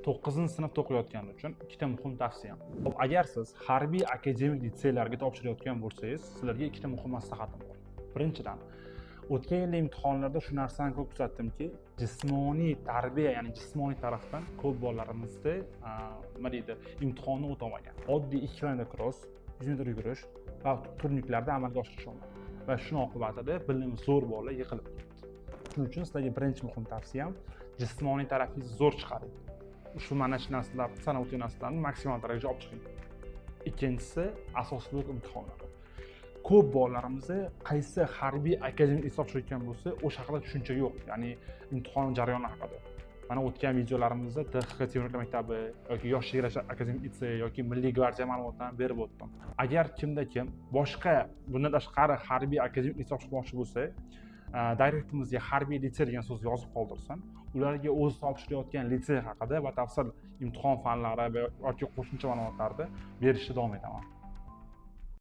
9-sinfda o'qiyotgani uchun ikkita muhim tavsiyam. Agar siz harbiy akademik litseylarga topshirayotgan bo'lsangiz, sizlarga ikkita muhim maslahatim bor. Birinchidan, o'tgan yilgi imtihonlarda shu narsani ko'p kuzatdimki, jismoniy tarbiya, ya'ni jismoniy tarafdan ko'p bolalarimizda nima deydi, imtihonni o'tamagan. Oddiy 2 km cross, 100 metr yugurish va turnirlarda amalga oshirish olmadi. Va shuning oqibatida bilimi zo'r bolalar yiqilib ketdi. Shuning uchun sizlarga birinchi muhim tavsiyam, jismoniy tarafingizni zo'r chiqaring. Shu mana shu narsalar, sanab o'tgan narsalarni maksimal darajada olib chiqing. Ikkinchisi, asosiy blok imtihonlari. Ko'p bolalarimizni qaysi harbiy akademik topshirayotgan bo'lsa, o'sha haqida tushuncha yo'q, ya'ni imtihon jarayoni haqida. Mana o'tgan videolarimizda DXK Temuriylar maktabi yoki Yosh chegarachi akademik litsey yoki Milliy gvardiya ma'lumotlarini berib o'tdim. Agar kimda kim boshqa bundan tashqari harbiy akademik topshirmoqchi bo'lsa, direktimizga harbiy litsey degan so'zni yozib qoldirsin, ularga o'zi topshirayotgan litsey haqida batafsil imtihon fanlari yoki qo'shimcha ma'lumotlarni berishda davom etaman.